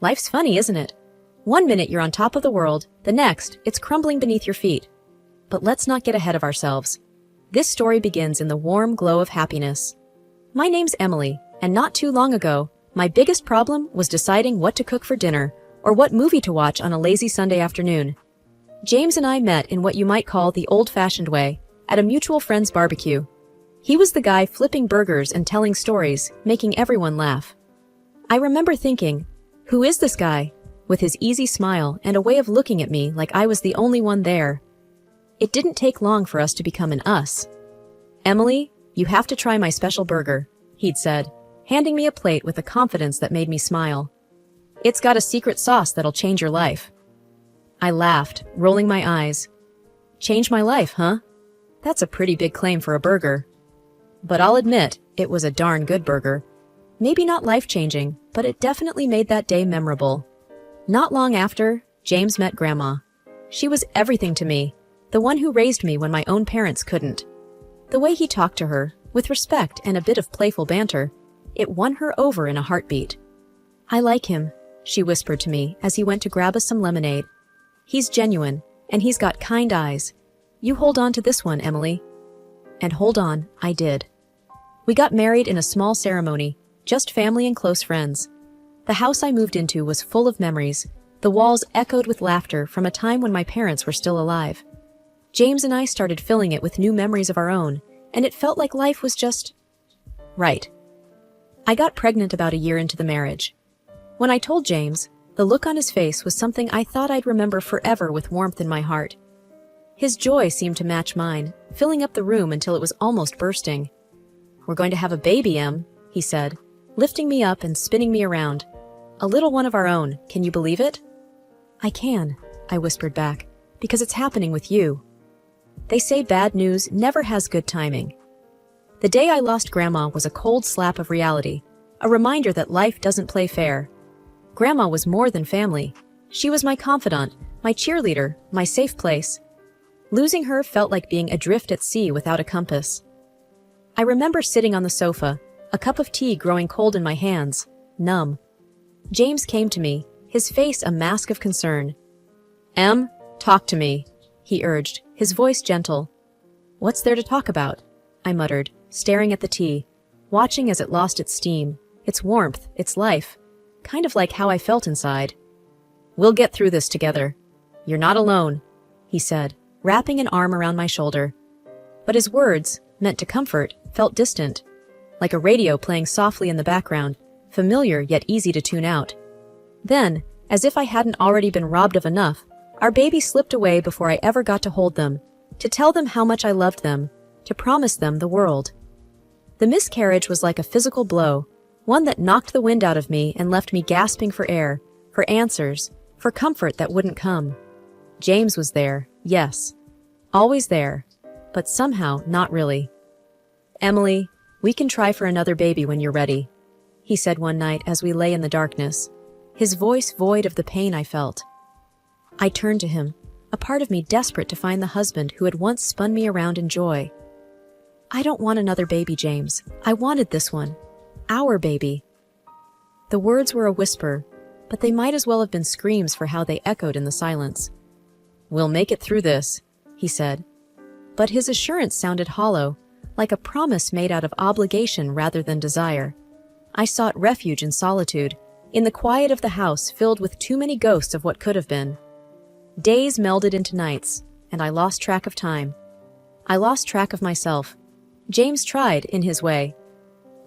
Life's funny, isn't it? One minute you're on top of the world, the next, it's crumbling beneath your feet. But let's not get ahead of ourselves. This story begins in the warm glow of happiness. My name's Emily, and not too long ago, my biggest problem was deciding what to cook for dinner or what movie to watch on a lazy Sunday afternoon. James and I met in what you might call the old-fashioned way, at a mutual friend's barbecue. He was the guy flipping burgers and telling stories, making everyone laugh. I remember thinking, who is this guy? With his easy smile and a way of looking at me like I was the only one there. It didn't take long for us to become an us. Emily, you have to try my special burger, he'd said, handing me a plate with a confidence that made me smile. It's got a secret sauce that'll change your life. I laughed, rolling my eyes. Change my life, huh? That's a pretty big claim for a burger. But I'll admit, it was a darn good burger. Maybe not life-changing, but it definitely made that day memorable. Not long after, James met Grandma. She was everything to me, the one who raised me when my own parents couldn't. The way he talked to her, with respect and a bit of playful banter, it won her over in a heartbeat. I like him, she whispered to me as he went to grab us some lemonade. He's genuine, and he's got kind eyes. You hold on to this one, Emily. And hold on, I did. We got married in a small ceremony, just family and close friends. The house I moved into was full of memories. The walls echoed with laughter from a time when my parents were still alive. James and I started filling it with new memories of our own, and it felt like life was just right. I got pregnant about a year into the marriage. When I told James, the look on his face was something I thought I'd remember forever with warmth in my heart. His joy seemed to match mine, filling up the room until it was almost bursting. We're going to have a baby, Em, he said, lifting me up and spinning me around. A little one of our own, can you believe it? I can, I whispered back, because it's happening with you. They say bad news never has good timing. The day I lost Grandma was a cold slap of reality, a reminder that life doesn't play fair. Grandma was more than family. She was my confidant, my cheerleader, my safe place. Losing her felt like being adrift at sea without a compass. I remember sitting on the sofa, a cup of tea growing cold in my hands, numb. James came to me, his face a mask of concern. Em, talk to me, he urged, his voice gentle. What's there to talk about? I muttered, staring at the tea, watching as it lost its steam, its warmth, its life, kind of like how I felt inside. We'll get through this together. You're not alone, he said, wrapping an arm around my shoulder. But his words, meant to comfort, felt distant, like a radio playing softly in the background, familiar yet easy to tune out. Then, as if I hadn't already been robbed of enough, our baby slipped away before I ever got to hold them, to tell them how much I loved them, to promise them the world. The miscarriage was like a physical blow, one that knocked the wind out of me and left me gasping for air, for answers, for comfort that wouldn't come. James was there, yes, always there, but somehow not really. Emily, we can try for another baby when you're ready, he said one night as we lay in the darkness, his voice void of the pain I felt. I turned to him, a part of me desperate to find the husband who had once spun me around in joy. I don't want another baby, James. I wanted this one. Our baby. The words were a whisper, but they might as well have been screams for how they echoed in the silence. We'll make it through this, he said. But his assurance sounded hollow, like a promise made out of obligation rather than desire. I sought refuge in solitude, in the quiet of the house filled with too many ghosts of what could have been. Days melded into nights, and I lost track of time. I lost track of myself. James tried, in his way.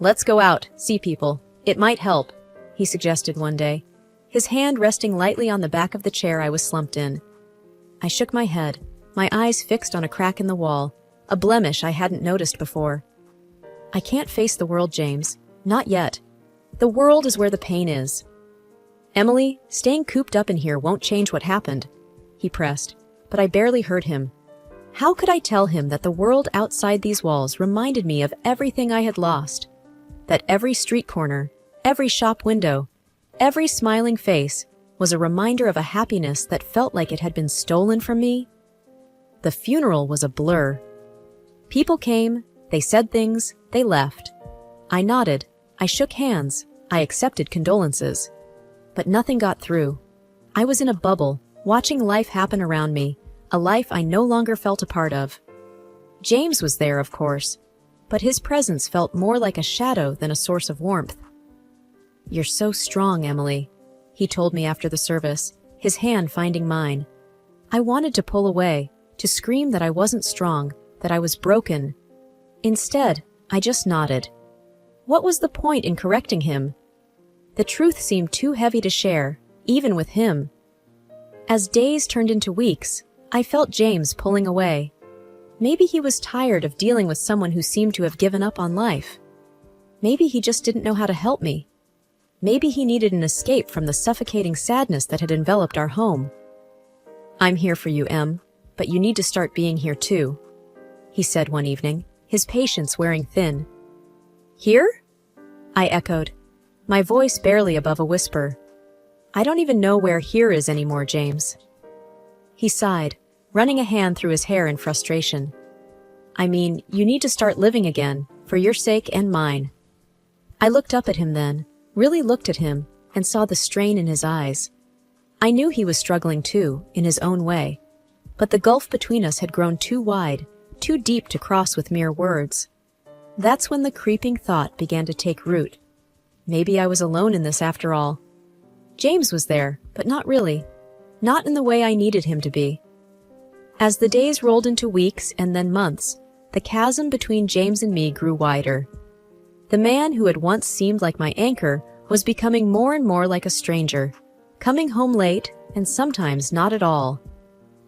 Let's go out, see people. It might help, he suggested one day, his hand resting lightly on the back of the chair I was slumped in. I shook my head, my eyes fixed on a crack in the wall, a blemish I hadn't noticed before. I can't face the world, James. Not yet. The world is where the pain is. Emily, staying cooped up in here won't change what happened, he pressed, but I barely heard him. How could I tell him that the world outside these walls reminded me of everything I had lost? That every street corner, every shop window, every smiling face was a reminder of a happiness that felt like it had been stolen from me? The funeral was a blur. People came, they said things, they left. I nodded, I shook hands, I accepted condolences. but nothing got through. I was in a bubble, watching life happen around me, a life I no longer felt a part of. James was there, of course, but his presence felt more like a shadow than a source of warmth. "You're so strong, Emily," he told me after the service, his hand finding mine. I wanted to pull away, to scream that I wasn't strong, that I was broken. Instead, I just nodded. What was the point in correcting him? The truth seemed too heavy to share, even with him. As days turned into weeks, I felt James pulling away. Maybe he was tired of dealing with someone who seemed to have given up on life. Maybe he just didn't know how to help me. Maybe he needed an escape from the suffocating sadness that had enveloped our home. "I'm here for you, Em, but you need to start being here too," he said one evening, his patience wearing thin. "Here?" I echoed, my voice barely above a whisper. "I don't even know where here is anymore, James." He sighed, running a hand through his hair in frustration. "I mean, you need to start living again, for your sake and mine." I looked up at him then, really looked at him, and saw the strain in his eyes. I knew he was struggling too, in his own way, but the gulf between us had grown too wide, too deep to cross with mere words. That's when the creeping thought began to take root. Maybe I was alone in this after all. James was there, but not really. Not in the way I needed him to be. As the days rolled into weeks and then months, the chasm between James and me grew wider. The man who had once seemed like my anchor was becoming more and more like a stranger, coming home late and sometimes not at all.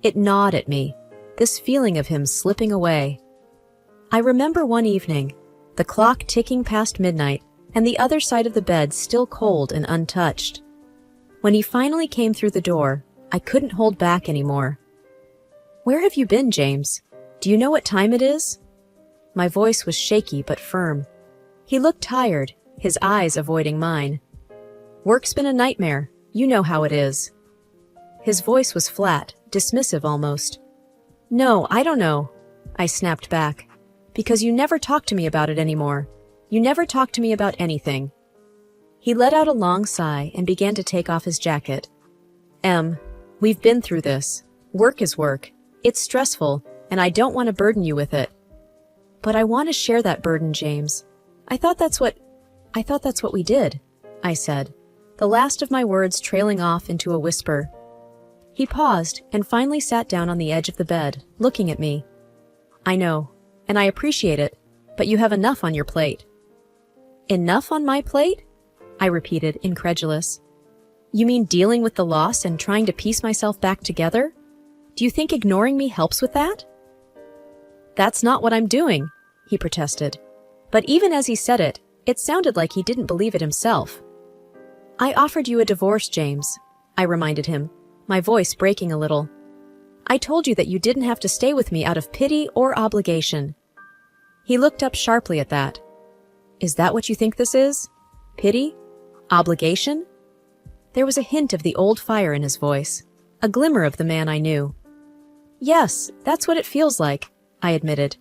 It gnawed at me, this feeling of him slipping away. I remember one evening, the clock ticking past midnight and the other side of the bed still cold and untouched. When he finally came through the door, I couldn't hold back anymore. "Where have you been, James? Do you know what time it is?" My voice was shaky but firm. He looked tired, his eyes avoiding mine. "Work's been a nightmare. You know how it is." His voice was flat, dismissive almost. "No, I don't know," I snapped back. "Because you never talk to me about it anymore. You never talk to me about anything." He let out a long sigh and began to take off his jacket. "Em, we've been through this. Work is work. It's stressful, and I don't want to burden you with it." "But I want to share that burden, James. I thought that's what we did," I said, the last of my words trailing off into a whisper. He paused and finally sat down on the edge of the bed, looking at me. "I know, and I appreciate it, but you have enough on your plate." "Enough on my plate?" I repeated, incredulous. "You mean dealing with the loss and trying to piece myself back together? Do you think ignoring me helps with that?" "That's not what I'm doing," he protested. But even as he said it, it sounded like he didn't believe it himself. "I offered you a divorce, James," I reminded him, my voice breaking a little. "I told you that you didn't have to stay with me out of pity or obligation." He looked up sharply at that. "Is that what you think this is? Pity? Obligation?" There was a hint of the old fire in his voice, a glimmer of the man I knew. "Yes, that's what it feels like," I admitted.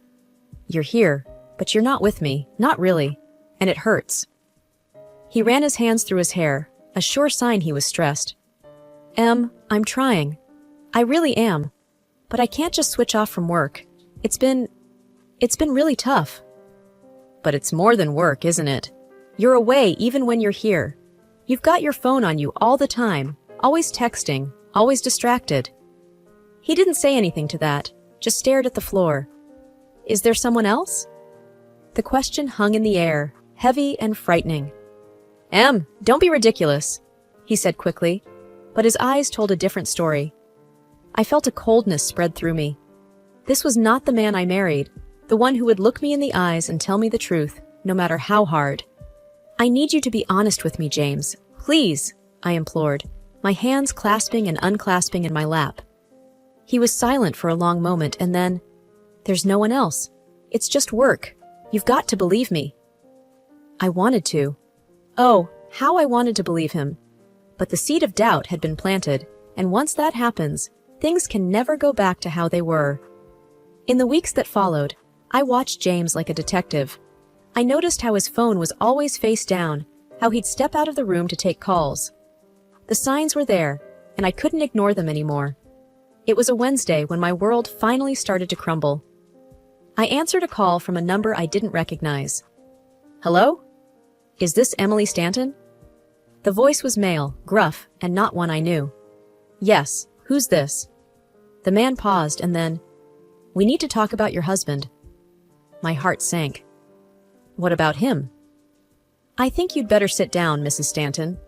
"You're here, but you're not with me, not really, and it hurts." He ran his hands through his hair, a sure sign he was stressed. "Em, I'm trying. I really am. But I can't just switch off from work. It's been really tough." "But it's more than work, isn't it? You're away even when you're here. You've got your phone on you all the time, always texting, always distracted." He didn't say anything to that, just stared at the floor. "Is there someone else?" The question hung in the air, heavy and frightening. "Em, don't be ridiculous," he said quickly, but his eyes told a different story. I felt a coldness spread through me. This was not the man I married, the one who would look me in the eyes and tell me the truth, no matter how hard. "I need you to be honest with me, James. Please," I implored, my hands clasping and unclasping in my lap. He was silent for a long moment and then, "There's no one else. It's just work. You've got to believe me." I wanted to. Oh, how I wanted to believe him. But the seed of doubt had been planted, and once that happens, things can never go back to how they were. In the weeks that followed, I watched James like a detective. I noticed how his phone was always face down, how he'd step out of the room to take calls. The signs were there, and I couldn't ignore them anymore. It was a Wednesday when my world finally started to crumble. I answered a call from a number I didn't recognize. Hello? Is this Emily Stanton? The voice was male, gruff, and not one I knew. Yes, who's this? The man paused and then, we need to talk about your husband. My heart sank. What about him? I think you'd better sit down, Mrs. Stanton.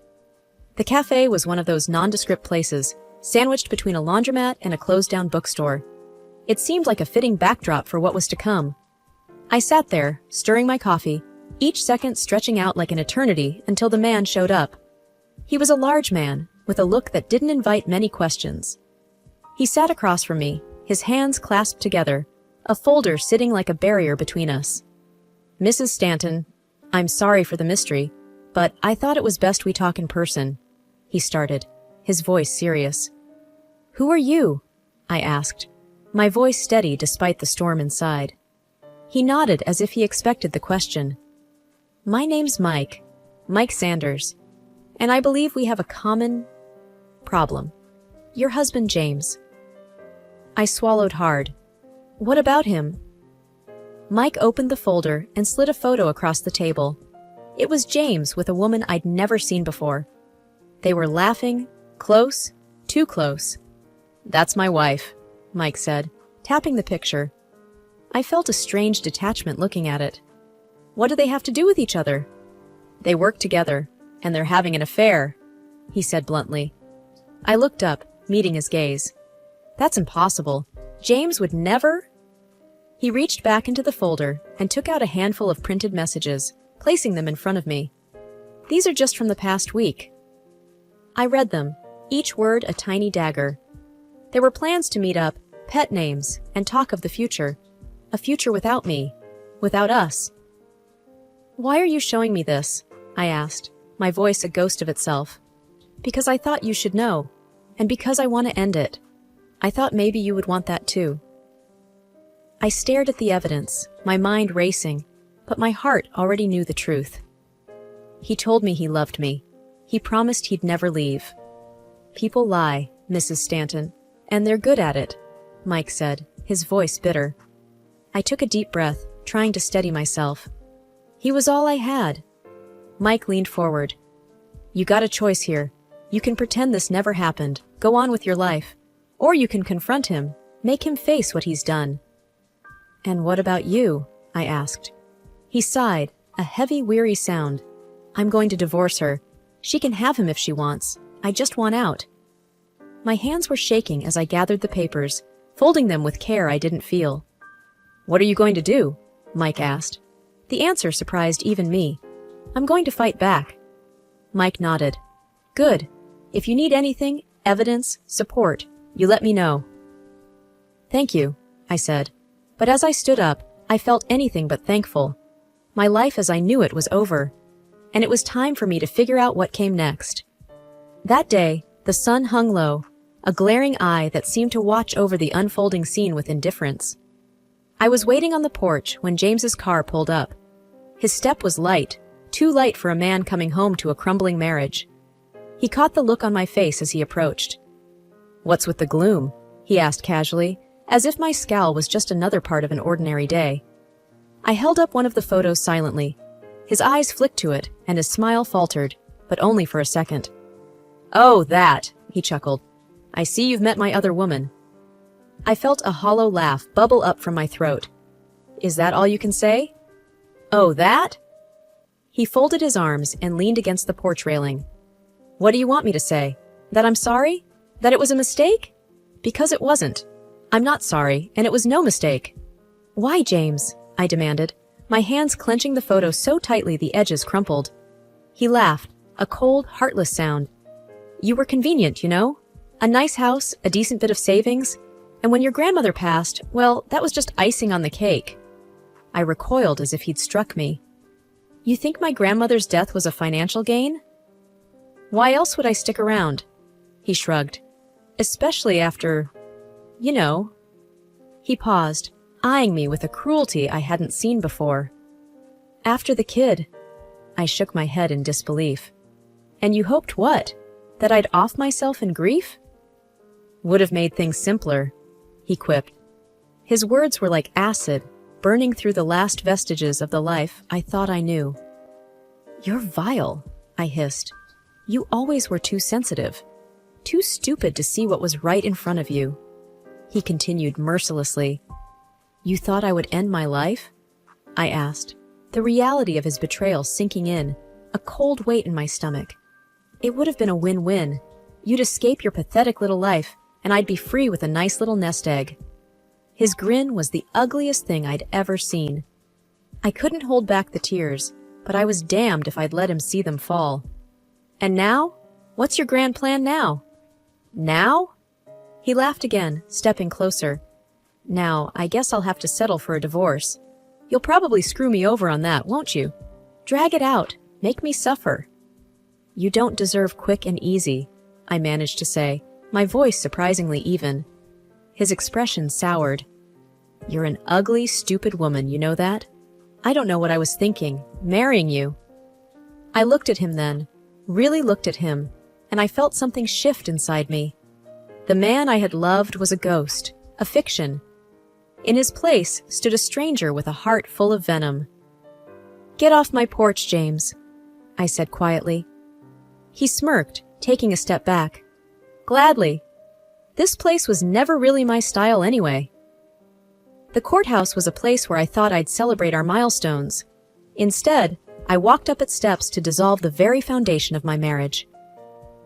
The cafe was one of those nondescript places, sandwiched between a laundromat and a closed-down bookstore. It seemed like a fitting backdrop for what was to come. I sat there, stirring my coffee, each second stretching out like an eternity until the man showed up. He was a large man, with a look that didn't invite many questions. He sat across from me, his hands clasped together, a folder sitting like a barrier between us. Mrs. Stanton, I'm sorry for the mystery, but I thought it was best we talk in person, he started, his voice serious. Who are you? I asked, my voice steady despite the storm inside. He nodded as if he expected the question. My name's Mike Sanders, and I believe we have a common problem. Your husband, James. I swallowed hard. What about him? Mike opened the folder and slid a photo across the table. It was James with a woman I'd never seen before. They were laughing, close, too close. That's my wife, Mike said, tapping the picture. I felt a strange detachment looking at it. What do they have to do with each other? They work together, and they're having an affair, he said bluntly. I looked up, meeting his gaze. That's impossible. James would never... He reached back into the folder and took out a handful of printed messages, placing them in front of me. These are just from the past week. I read them, each word a tiny dagger. There were plans to meet up, pet names, and talk of the future. A future without me, without us. Why are you showing me this? I asked, my voice a ghost of itself. Because I thought you should know, and because I want to end it. I thought maybe you would want that too. I stared at the evidence, my mind racing, but my heart already knew the truth. He told me he loved me. He promised he'd never leave. People lie, Mrs. Stanton, and they're good at it, Mike said, his voice bitter. I took a deep breath, trying to steady myself. He was all I had. Mike leaned forward. You got a choice here. You can pretend this never happened, go on with your life. Or you can confront him, make him face what he's done. And what about you? I asked. He sighed, a heavy, weary sound. I'm going to divorce her. She can have him if she wants. I just want out. My hands were shaking as I gathered the papers, folding them with care I didn't feel. What are you going to do? Mike asked. The answer surprised even me. I'm going to fight back. Mike nodded. Good. If you need anything, evidence, support, you let me know. Thank you, I said. But as I stood up, I felt anything but thankful. My life as I knew it was over, and it was time for me to figure out what came next. That day, the sun hung low, a glaring eye that seemed to watch over the unfolding scene with indifference. I was waiting on the porch when James's car pulled up. His step was light, too light for a man coming home to a crumbling marriage. He caught the look on my face as he approached. What's with the gloom? He asked casually, as if my scowl was just another part of an ordinary day. I held up one of the photos silently. His eyes flicked to it, and his smile faltered, but only for a second. Oh, that, he chuckled. I see you've met my other woman. I felt a hollow laugh bubble up from my throat. Is that all you can say? Oh, that? He folded his arms and leaned against the porch railing. What do you want me to say? That I'm sorry? That it was a mistake? Because it wasn't. I'm not sorry, and it was no mistake. Why, James? I demanded, my hands clenching the photo so tightly the edges crumpled. He laughed, a cold, heartless sound. You were convenient, you know? A nice house, a decent bit of savings, and when your grandmother passed, well, that was just icing on the cake. I recoiled as if he'd struck me. You think my grandmother's death was a financial gain? Why else would I stick around? He shrugged. Especially after... you know. He paused, eyeing me with a cruelty I hadn't seen before. After the kid. I shook my head in disbelief. And you hoped what? That I'd off myself in grief? Would have made things simpler, he quipped. His words were like acid, burning through the last vestiges of the life I thought I knew. You're vile, I hissed. You always were too sensitive, too stupid to see what was right in front of you. He continued mercilessly. You thought I would end my life? I asked, the reality of his betrayal sinking in, a cold weight in my stomach. It would have been a win-win. You'd escape your pathetic little life, and I'd be free with a nice little nest egg. His grin was the ugliest thing I'd ever seen. I couldn't hold back the tears, but I was damned if I'd let him see them fall. And now? What's your grand plan now? Now? He laughed again, stepping closer. Now, I guess I'll have to settle for a divorce. You'll probably screw me over on that, won't you? Drag it out. Make me suffer. You don't deserve quick and easy, I managed to say, my voice surprisingly even. His expression soured. You're an ugly, stupid woman, you know that? I don't know what I was thinking, marrying you. I looked at him then, really looked at him, and I felt something shift inside me. The man I had loved was a ghost, a fiction. In his place stood a stranger with a heart full of venom. Get off my porch, James, I said quietly. He smirked, taking a step back. Gladly. This place was never really my style anyway. The courthouse was a place where I thought I'd celebrate our milestones. Instead, I walked up its steps to dissolve the very foundation of my marriage.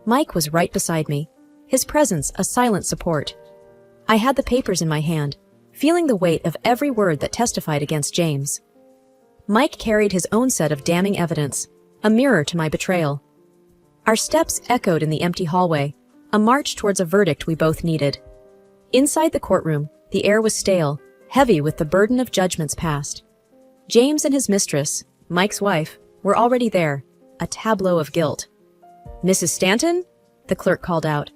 Mike was right beside me, his presence a silent support. I had the papers in my hand, feeling the weight of every word that testified against James. Mike carried his own set of damning evidence, a mirror to my betrayal. Our steps echoed in the empty hallway, a march towards a verdict we both needed. Inside the courtroom, the air was stale, heavy with the burden of judgments past. James and his mistress, Mike's wife, were already there, a tableau of guilt. Mrs. Stanton? The clerk called out.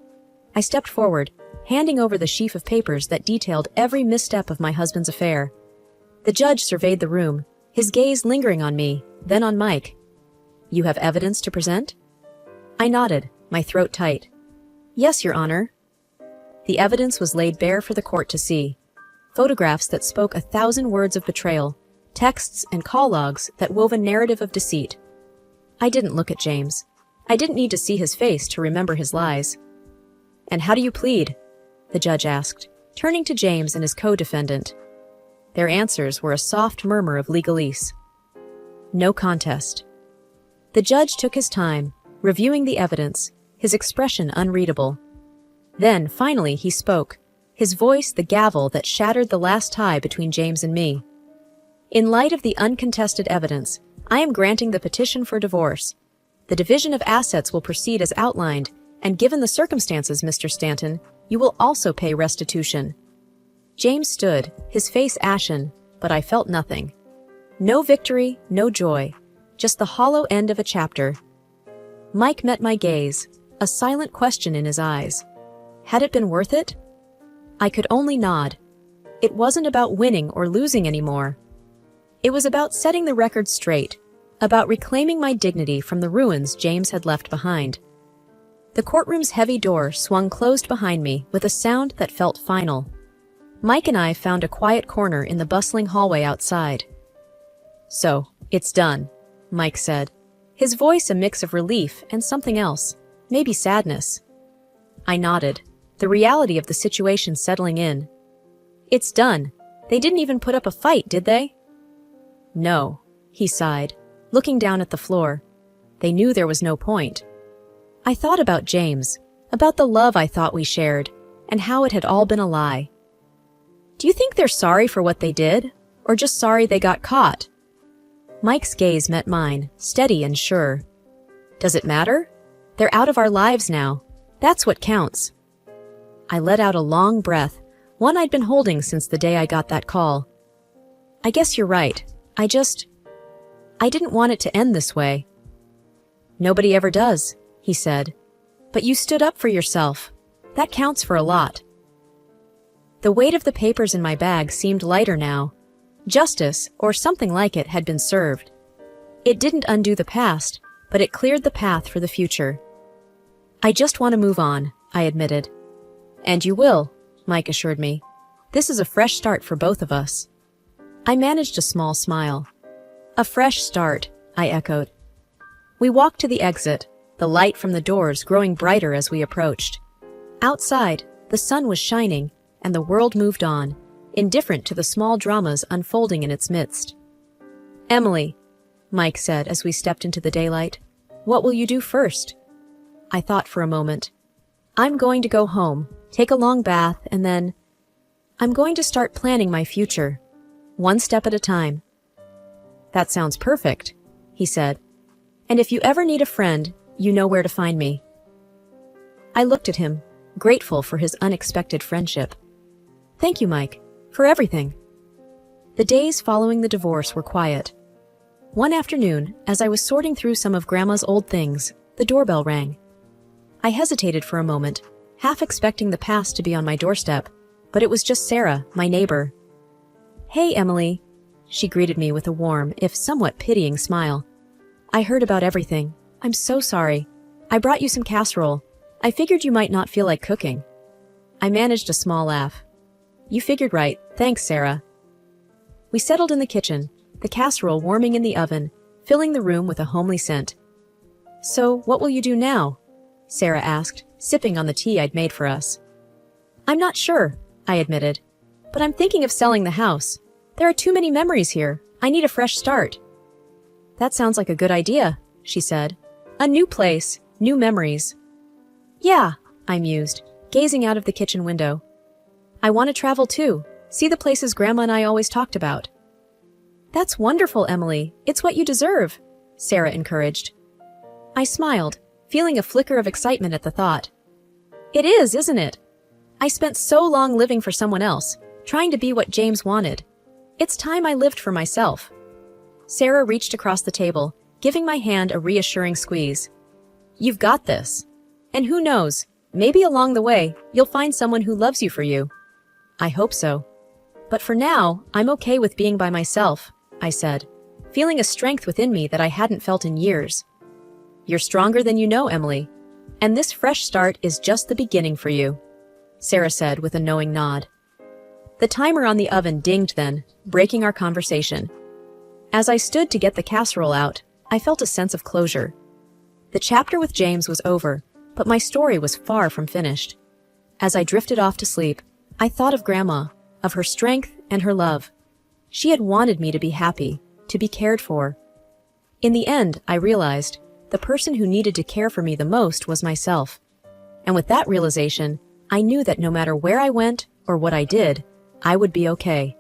I stepped forward, handing over the sheaf of papers that detailed every misstep of my husband's affair. The judge surveyed the room, his gaze lingering on me, then on Mike. You have evidence to present? I nodded, my throat tight. Yes, Your Honor. The evidence was laid bare for the court to see. Photographs that spoke 1,000 words of betrayal, texts and call logs that wove a narrative of deceit. I didn't look at James. I didn't need to see his face to remember his lies. And how do you plead? The judge asked, turning to James and his co-defendant. Their answers were a soft murmur of legalese. No contest. The judge took his time, reviewing the evidence, his expression unreadable. Then, finally, he spoke, his voice the gavel that shattered the last tie between James and me. In light of the uncontested evidence, I am granting the petition for divorce. The division of assets will proceed as outlined, and given the circumstances, Mr. Stanton, you will also pay restitution. James stood, his face ashen, but I felt nothing. No victory, no joy, just the hollow end of a chapter. Mike met my gaze, a silent question in his eyes. Had it been worth it? I could only nod. It wasn't about winning or losing anymore. It was about setting the record straight, about reclaiming my dignity from the ruins James had left behind. The courtroom's heavy door swung closed behind me with a sound that felt final. Mike and I found a quiet corner in the bustling hallway outside. So, it's done, Mike said, his voice a mix of relief and something else, maybe sadness. I nodded, the reality of the situation settling in. It's done. They didn't even put up a fight, did they? No, he sighed, looking down at the floor. They knew there was no point. I thought about James, about the love I thought we shared, and how it had all been a lie. Do you think they're sorry for what they did, or just sorry they got caught? Mike's gaze met mine, steady and sure. Does it matter? They're out of our lives now. That's what counts. I let out a long breath, one I'd been holding since the day I got that call. I guess you're right. I didn't want it to end this way. Nobody ever does, he said. But you stood up for yourself. That counts for a lot. The weight of the papers in my bag seemed lighter now. Justice, or something like it, had been served. It didn't undo the past, but it cleared the path for the future. I just want to move on, I admitted. And you will, Mike assured me. This is a fresh start for both of us. I managed a small smile. A fresh start, I echoed. We walked to the exit, the light from the doors growing brighter as we approached. Outside, the sun was shining, and the world moved on, indifferent to the small dramas unfolding in its midst. Emily, Mike said as we stepped into the daylight, what will you do first? I thought for a moment. I'm going to go home, take a long bath, and then I'm going to start planning my future, one step at a time. That sounds perfect, he said. And if you ever need a friend, you know where to find me. I looked at him, grateful for his unexpected friendship. Thank you, Mike, for everything. The days following the divorce were quiet. One afternoon, as I was sorting through some of Grandma's old things, the doorbell rang. I hesitated for a moment, half expecting the past to be on my doorstep, but it was just Sarah, my neighbor. Hey, Emily, she greeted me with a warm, if somewhat pitying smile. I heard about everything. I'm so sorry. I brought you some casserole. I figured you might not feel like cooking. I managed a small laugh. You figured right. Thanks, Sarah. We settled in the kitchen, the casserole warming in the oven, filling the room with a homely scent. So, what will you do now? Sarah asked, sipping on the tea I'd made for us. I'm not sure, I admitted. But I'm thinking of selling the house. There are too many memories here. I need a fresh start. That sounds like a good idea, she said. A new place, new memories. Yeah, I mused, gazing out of the kitchen window. I want to travel too, see the places Grandma and I always talked about. That's wonderful, Emily. It's what you deserve, Sarah encouraged. I smiled, feeling a flicker of excitement at the thought. It is, isn't it? I spent so long living for someone else, trying to be what James wanted. It's time I lived for myself. Sarah reached across the table, giving my hand a reassuring squeeze. You've got this. And who knows, maybe along the way, you'll find someone who loves you for you. I hope so. But for now, I'm okay with being by myself, I said, feeling a strength within me that I hadn't felt in years. You're stronger than you know, Emily. And this fresh start is just the beginning for you, Sarah said with a knowing nod. The timer on the oven dinged then, breaking our conversation. As I stood to get the casserole out, I felt a sense of closure. The chapter with James was over, but my story was far from finished. As I drifted off to sleep, I thought of Grandma, of her strength and her love. She had wanted me to be happy, to be cared for. In the end, I realized, the person who needed to care for me the most was myself. And with that realization, I knew that no matter where I went or what I did, I would be okay.